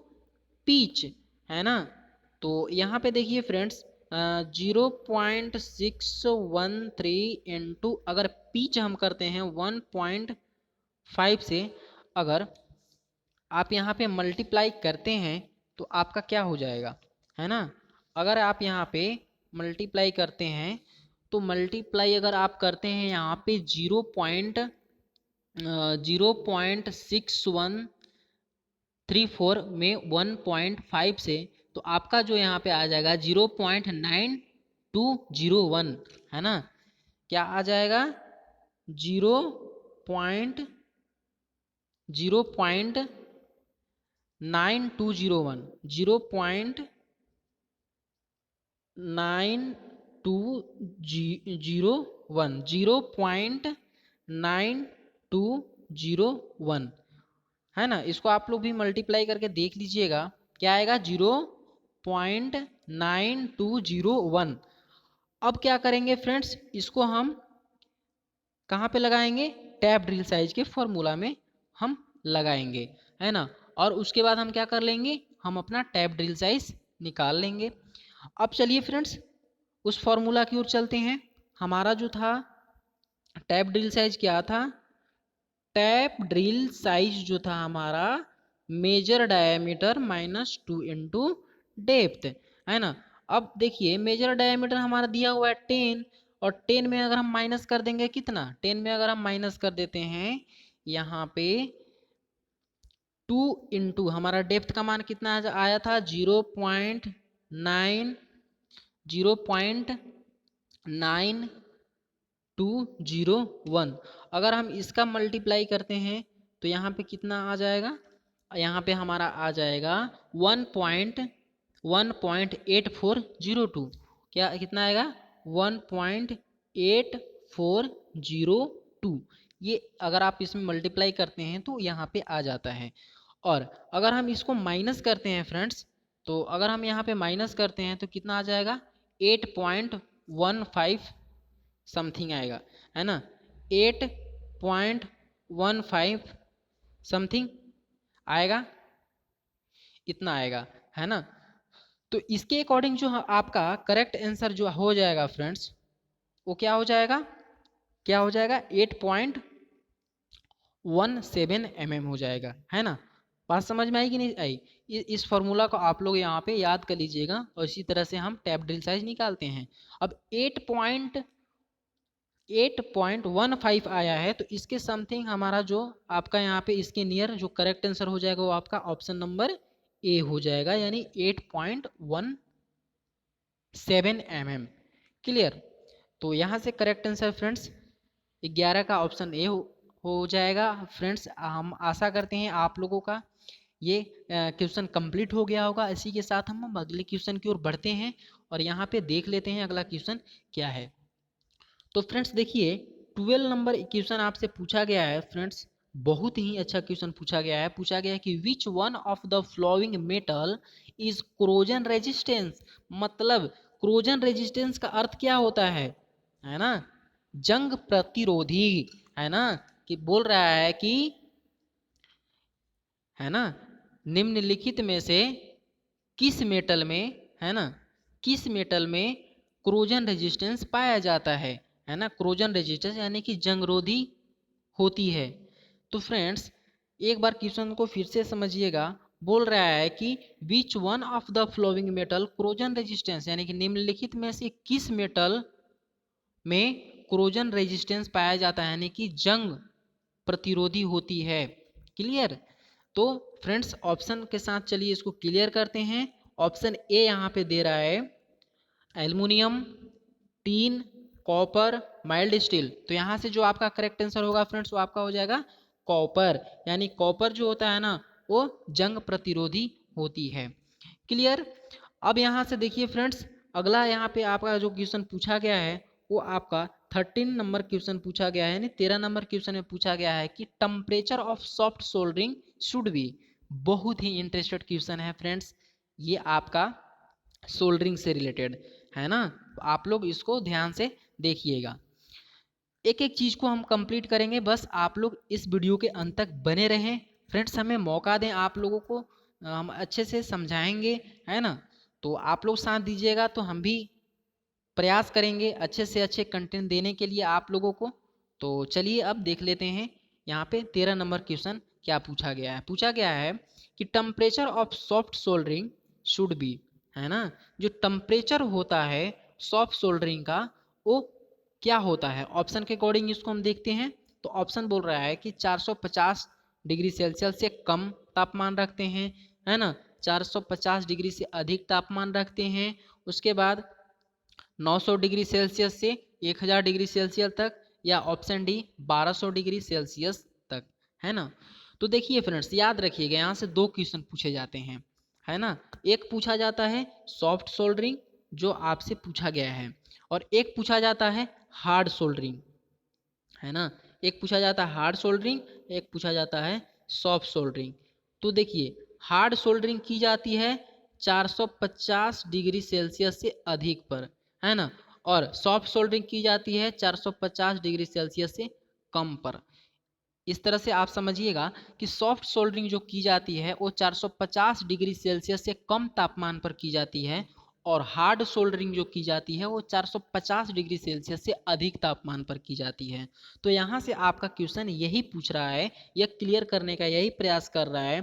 पीच, है ना। तो यहाँ पे देखिए फ्रेंड्स 0.613 इंटू अगर पीच हम करते हैं 1.5 से, अगर आप यहाँ पे मल्टीप्लाई करते हैं तो आपका क्या हो जाएगा, है ना। अगर आप यहाँ पे मल्टीप्लाई करते हैं तो मल्टीप्लाई अगर आप करते हैं यहाँ पे 0.6134 में 1.5 से, तो आपका जो यहाँ पे आ जाएगा 0.9201, है ना। क्या आ जाएगा, 0.9201, 0.9201, है ना। इसको आप लोग भी मल्टीप्लाई करके देख लीजिएगा, क्या आएगा 0.9201। अब क्या करेंगे फ्रेंड्स, इसको हम कहाँ पे लगाएंगे, टैप ड्रिल साइज के फॉर्मूला में हम लगाएंगे, है ना। और उसके बाद हम क्या कर लेंगे, हम अपना टैप ड्रिल साइज निकाल लेंगे। अब चलिए फ्रेंड्स उस फॉर्मूला की ओर चलते हैं। हमारा जो था टैप ड्रिल साइज क्या था, टैप ड्रिल साइज जो था हमारा major diameter minus 2 into depth, है ना। अब देखिए मेजर डायमीटर हमारा दिया हुआ है 10, और 10 में अगर हम माइनस कर देंगे कितना, 10 में अगर हम माइनस कर देते हैं यहाँ पे 2 इंटू हमारा डेप्थ का मान कितना आया था, 0.9201। अगर हम इसका मल्टीप्लाई करते हैं तो यहाँ पे कितना आ जाएगा, यहाँ पे हमारा आ जाएगा 1.8402, क्या कितना आएगा 1.8402। ये अगर आप इसमें मल्टीप्लाई करते हैं तो यहाँ पे आ जाता है। और अगर हम इसको माइनस करते हैं फ्रेंड्स, तो अगर हम यहाँ पे माइनस करते हैं तो कितना आ जाएगा 8.15 समथिंग आएगा, है ना, 8.15 समथिंग आएगा, इतना आएगा, है ना। तो इसके अकॉर्डिंग जो आपका करेक्ट आंसर जो हो जाएगा फ्रेंड्स, वो क्या हो जाएगा, क्या हो जाएगा 8.17 mm हो जाएगा, है ना। बात समझ में आई कि नहीं आई। इस फॉर्मूला को आप लोग यहाँ पे याद कर लीजिएगा, और इसी तरह से हम टैप ड्रिल साइज निकालते हैं। अब 8.15 आया है, तो इसके समथिंग हमारा जो आपका यहाँ पे इसके नियर जो करेक्ट आंसर हो जाएगा वो आपका ऑप्शन नंबर ए हो जाएगा, यानी 8.17 mm। क्लियर। तो यहाँ से करेक्ट आंसर फ्रेंड्स 11 का ऑप्शन ए हो जाएगा। फ्रेंड्स हम आशा करते हैं आप लोगों का ये क्वेश्चन कंप्लीट हो गया होगा। इसी के साथ हम अगले क्वेश्चन की ओर बढ़ते हैं और यहाँ पे देख लेते हैं अगला क्वेश्चन क्या है। तो फ्रेंड्स देखिए 12 नंबर क्वेश्चन आपसे पूछा गया है फ्रेंड्स, बहुत ही अच्छा क्वेश्चन पूछा गया है। पूछा गया है कि which one of the flowing metal is corrosion resistance. मतलब क्रोजन रेजिस्टेंस का अर्थ क्या होता है ना, जंग प्रतिरोधी, है ना। कि बोल रहा है कि, है ना, निम्नलिखित में से किस मेटल में, है ना, किस मेटल में क्रोजन रेजिस्टेंस पाया जाता है ना। क्रोजन रेजिस्टेंस यानी कि जंगरोधी होती है। तो फ्रेंड्स एक बार क्वेश्चन को फिर से समझिएगा। बोल रहा है कि which one of the flowing metal corrosion resistance, यानी कि निम्नलिखित में से किस मेटल में क्रोजन रेजिस्टेंस पाया जाता है, यानी कि जंग प्रतिरोधी होती है। क्लियर। तो फ्रेंड्स ऑप्शन के साथ चलिए इसको क्लियर करते हैं। ऑप्शन ए यहाँ पे दे रहा है aluminium, tin, copper, mild steel. तो यहाँ से जो आपका करेक्ट आंसर होगा फ्रेंड्स वो आपका हो जाएगा कॉपर, यानी कॉपर जो होता है ना वो जंग प्रतिरोधी होती है। क्लियर। अब यहाँ से देखिए फ्रेंड्स अगला यहाँ पे आपका जो क्वेश्चन पूछा गया है वो आपका 13 नंबर क्वेश्चन पूछा गया है, यानी 13 नंबर क्वेश्चन में पूछा गया है कि temperature of soft soldering should be. बहुत ही इंटरेस्टेड क्वेश्चन है फ्रेंड्स, ये आपका सोल्डरिंग से रिलेटेड है ना। तो आप लोग इसको ध्यान से देखिएगा। एक एक चीज को हम कंप्लीट करेंगे, बस आप लोग इस वीडियो के अंत तक बने रहें। फ्रेंड्स हमें मौका दें, आप लोगों को हम अच्छे से समझाएंगे, है ना। तो आप लोग साथ दीजिएगा तो हम भी प्रयास करेंगे अच्छे से अच्छे कंटेंट देने के लिए आप लोगों को। तो चलिए अब देख लेते हैं यहाँ पे 13 नंबर क्वेश्चन क्या पूछा गया है। पूछा गया है कि temperature of soft soldering should be, है ना। जो टेम्परेचर होता है सॉफ्ट सोल्डरिंग का वो क्या होता है, ऑप्शन के अकॉर्डिंग इसको हम देखते हैं। तो ऑप्शन बोल रहा है कि 450 डिग्री सेल्सियस से कम तापमान रखते हैं, है ना, 450 डिग्री से अधिक तापमान रखते हैं, उसके बाद 900 डिग्री सेल्सियस से 1000 डिग्री सेल्सियस तक, या ऑप्शन डी 1200 डिग्री सेल्सियस तक, है ना। तो देखिए फ्रेंड्स याद रखिएगा यहाँ से दो क्वेश्चन पूछे जाते हैं, है ना। एक पूछा जाता है सॉफ्ट सोल्डरिंग जो आपसे पूछा गया है, और एक पूछा जाता है हार्ड सोल्डरिंग, है ना। एक पूछा जाता है हार्ड सोल्डरिंग, एक पूछा जाता है सॉफ्ट सोल्डरिंग। तो देखिए हार्ड सोल्डरिंग की जाती है 450 डिग्री सेल्सियस से अधिक पर, है ना, और सॉफ्ट सोल्डरिंग की जाती है 450 डिग्री सेल्सियस से कम पर। इस तरह से आप समझिएगा कि सॉफ्ट सोल्डरिंग जो की जाती है वो 450 डिग्री सेल्सियस से कम तापमान पर की जाती है, और हार्ड सोल्डरिंग जो की जाती है वो 450 डिग्री सेल्सियस से अधिक तापमान पर की जाती है। तो यहाँ से आपका क्वेश्चन यही पूछ रहा है, यह क्लियर करने का यही प्रयास कर रहा है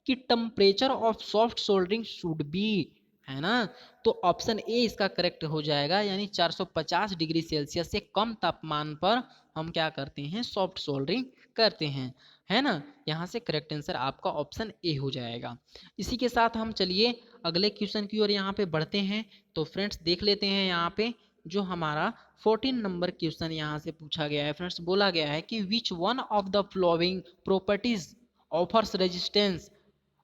कि temperature of soft soldering should be, है ना। तो ऑप्शन ए इसका करेक्ट हो जाएगा, यानी 450 डिग्री सेल्सियस से कम तापमान पर हम क्या करते हैं, सॉफ्ट सोल्डरिंग करते हैं, है ना। यहाँ से करेक्ट आंसर आपका ऑप्शन ए हो जाएगा। इसी के साथ हम चलिए अगले क्वेश्चन की ओर यहाँ पे बढ़ते हैं। तो फ्रेंड्स देख लेते हैं यहाँ पे जो हमारा 14 नंबर क्वेश्चन यहाँ से पूछा गया है। फ्रेंड्स बोला गया है कि which one of the flowing properties offers resistance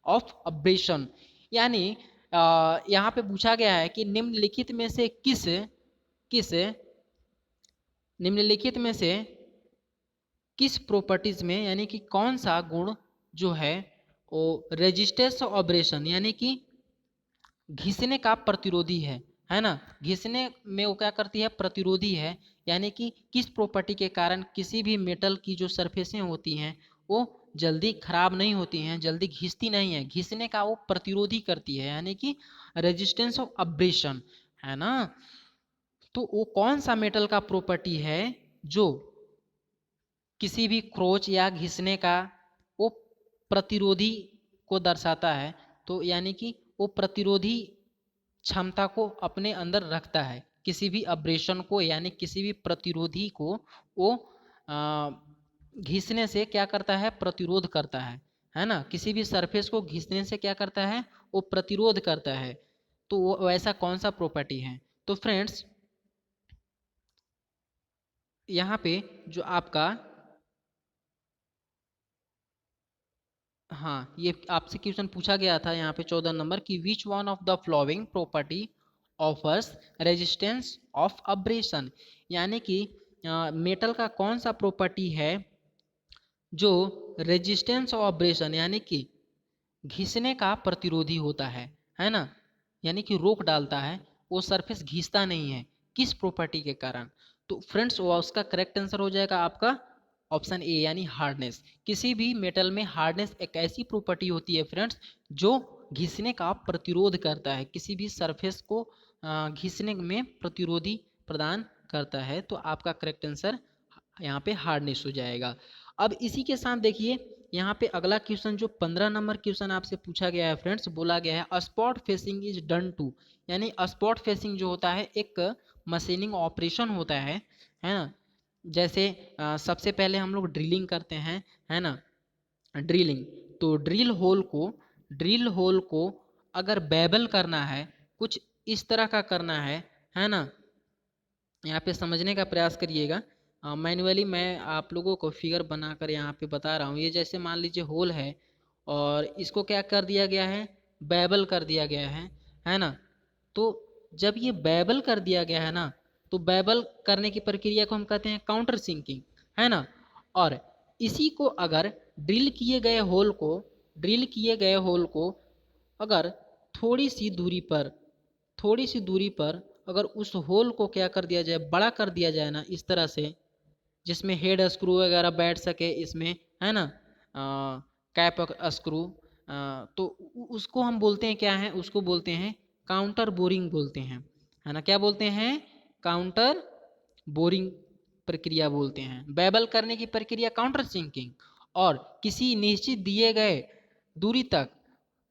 of abrasion, यानी यहाँ पे पूछा गया है कि निम्नलिखित में से किस निम्नलिखित में से किस प्रॉपर्टीज में, यानी कि कौन सा गुण जो है वो रेजिस्टेंस ऑब्रेशन यानी कि घिसने का प्रतिरोधी है ना। घिसने में वो क्या करती है, प्रतिरोधी है। यानी कि किस प्रॉपर्टी के कारण किसी भी मेटल की जो सरफेसें होती हैं वो जल्दी खराब नहीं होती हैं, जल्दी घिसती नहीं है, घिसने का वो प्रतिरोधी करती है, यानी कि रेजिस्टेंस ऑफ अब्रेशन, है ना। तो वो कौन सा मेटल का प्रॉपर्टी है जो किसी भी क्रोच या घिसने का वो प्रतिरोधी को दर्शाता है। तो यानी कि वो प्रतिरोधी क्षमता को अपने अंदर रखता है। किसी भी अब्रेशन को यानी किसी भी प्रतिरोधी को वो घिसने से क्या करता है, प्रतिरोध करता है ना। किसी भी सरफेस को घिसने से क्या करता है, वो प्रतिरोध करता है। तो वो वैसा कौन सा प्रॉपर्टी है? तो फ्रेंड्स यहाँ पे जो आपका, हाँ ये आपसे क्वेश्चन पूछा गया था यहाँ पे 14 नंबर की विच one of the flowing property offers resistance of abrasion, यानी कि मेटल का कौन सा प्रॉपर्टी है जो रेजिस्टेंस ऑफ अब्रेशन यानी कि घिसने का प्रतिरोधी होता है ना, यानी कि रोक डालता है, वो सरफेस घिसता नहीं है, किस प्रॉपर्टी के कारण? तो फ्रेंड्स वो उसका करेक्ट आंसर हो जाएगा आपका ऑप्शन ए यानी हार्डनेस। किसी भी मेटल में हार्डनेस एक ऐसी प्रॉपर्टी होती है फ्रेंड्स जो घिसने का प्रतिरोध करता है, किसी भी सरफेस को घिसने में प्रतिरोधी प्रदान करता है। तो आपका करेक्ट आंसर यहाँ पे हार्डनेस हो जाएगा। अब इसी के साथ देखिए यहाँ पे अगला क्वेश्चन जो 15 नंबर क्वेश्चन आपसे पूछा गया है फ्रेंड्स, बोला गया है spot facing is done to, यानी स्पॉट फेसिंग जो होता है एक मशीनिंग ऑपरेशन होता है ना। जैसे सबसे पहले हम लोग ड्रिलिंग करते हैं, है ना, ड्रिलिंग। तो ड्रिल होल को अगर बेबल करना है, कुछ इस तरह का करना है ना। यहाँ पे समझने का प्रयास करिएगा। मैन्युअली मैं आप लोगों को फिगर बनाकर यहाँ पे बता रहा हूँ। ये जैसे मान लीजिए होल है और इसको क्या कर दिया गया है, बेबल कर दिया गया है ना। तो जब ये बेबल कर दिया गया है ना, तो बेबल करने की प्रक्रिया को हम कहते हैं काउंटर सिंकिंग, है ना। और इसी को अगर ड्रिल किए गए होल को अगर थोड़ी सी दूरी पर अगर उस होल को क्या कर दिया जाए, बड़ा कर दिया जाए ना इस तरह से, जिसमें हेड स्क्रू वगैरह बैठ सके इसमें, है ना, कैप स्क्रू, तो उसको हम बोलते हैं क्या है, उसको बोलते हैं काउंटर बोरिंग बोलते हैं, है ना। क्या बोलते हैं? काउंटर बोरिंग प्रक्रिया बोलते हैं। बेबल करने की प्रक्रिया काउंटर सिंकिंग, और किसी निश्चित दिए गए दूरी तक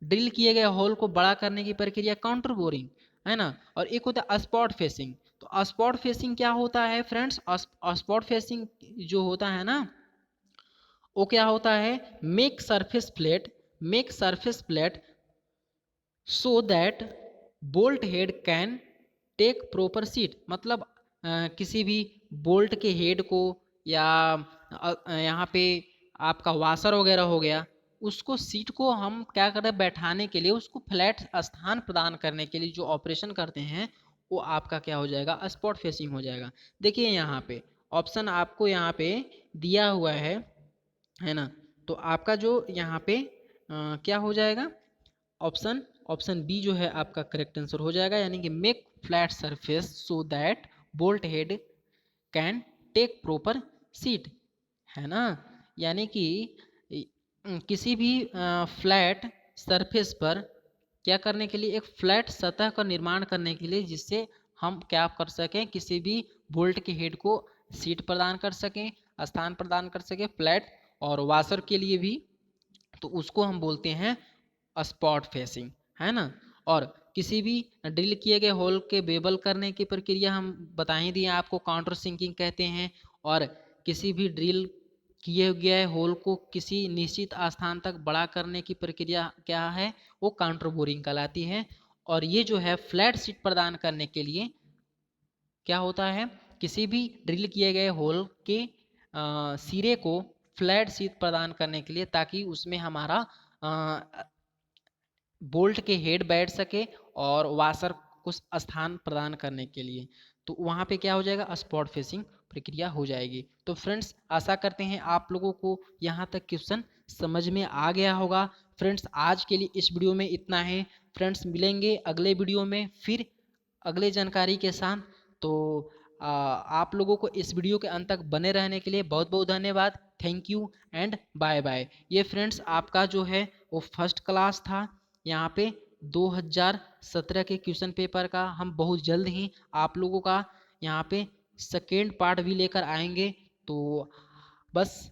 ड्रिल किए गए होल को बड़ा करने की प्रक्रिया काउंटर बोरिंग, है ना। और एक होता है स्पॉट फेसिंग। तो स्पॉट फेसिंग क्या होता है फ्रेंड्स? स्पॉट फेसिंग जो होता है ना, वो क्या होता है, make surface plate so that bolt head can take proper seat. मतलब किसी भी बोल्ट के हेड को या यहाँ पे आपका वाशर वगैरह हो गया, उसको सीट को हम क्या करते हैं, बैठाने के लिए उसको फ्लैट स्थान प्रदान करने के लिए जो ऑपरेशन करते हैं, वो आपका क्या हो जाएगा, स्पॉट फेसिंग हो जाएगा। देखिए यहाँ पे ऑप्शन आपको यहाँ पे दिया हुआ है ना। तो आपका जो यहाँ पे क्या हो जाएगा, ऑप्शन ऑप्शन बी जो है आपका करेक्ट आंसर हो जाएगा, यानी कि make flat surface so that bolt head can take proper seat, है ना। यानी कि किसी भी फ्लैट सरफेस पर क्या करने के लिए, एक फ्लैट सतह का निर्माण करने के लिए, जिससे हम क्या कर सकें, किसी भी बोल्ट के हेड को सीट प्रदान कर सकें, स्थान प्रदान कर सकें फ्लैट, और वाशर के लिए भी, तो उसको हम बोलते हैं स्पॉट फेसिंग, है ना। और किसी भी ड्रिल किए गए होल के बेबल करने की प्रक्रिया हम बता ही दिए आपको, काउंटर सिंकिंग कहते हैं। और किसी भी ड्रिल किए गए होल को किसी निश्चित स्थान तक बड़ा करने की प्रक्रिया क्या है, वो काउंटर बोरिंग कहलाती है। और ये जो है फ्लैट सीट प्रदान करने के लिए क्या होता है, किसी भी ड्रिल किए गए होल के सिरे को फ्लैट सीट प्रदान करने के लिए, ताकि उसमें हमारा बोल्ट के हेड बैठ सके और वाशर को स्थान प्रदान करने के लिए, तो वहाँ पे क्या हो जाएगा, स्पॉट फेसिंग प्रक्रिया हो जाएगी। तो फ्रेंड्स आशा करते हैं आप लोगों को यहाँ तक क्वेश्चन समझ में आ गया होगा। फ्रेंड्स आज के लिए इस वीडियो में इतना है। फ्रेंड्स मिलेंगे अगले वीडियो में फिर अगले जानकारी के साथ। तो आप लोगों को इस वीडियो के अंत तक बने रहने के लिए बहुत बहुत धन्यवाद। Thank you and bye bye. ये फ्रेंड्स आपका जो है वो फर्स्ट क्लास था यहाँ पे 2017 के क्वेश्चन पेपर का। हम बहुत जल्द ही आप लोगों का यहाँ पे सेकेंड पार्ट भी लेकर आएंगे। तो बस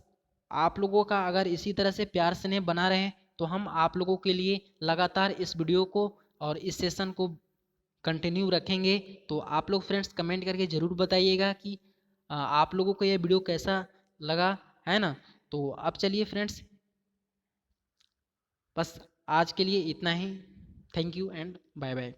आप लोगों का अगर इसी तरह से प्यार स्नेह बना रहे तो हम आप लोगों के लिए लगातार इस वीडियो को और इस सेशन को कंटिन्यू रखेंगे। तो आप लोग फ्रेंड्स कमेंट करके ज़रूर बताइएगा कि आप लोगों को ये वीडियो कैसा लगा, है ना। तो अब चलिए फ्रेंड्स, बस आज के लिए इतना ही। Thank you and bye bye.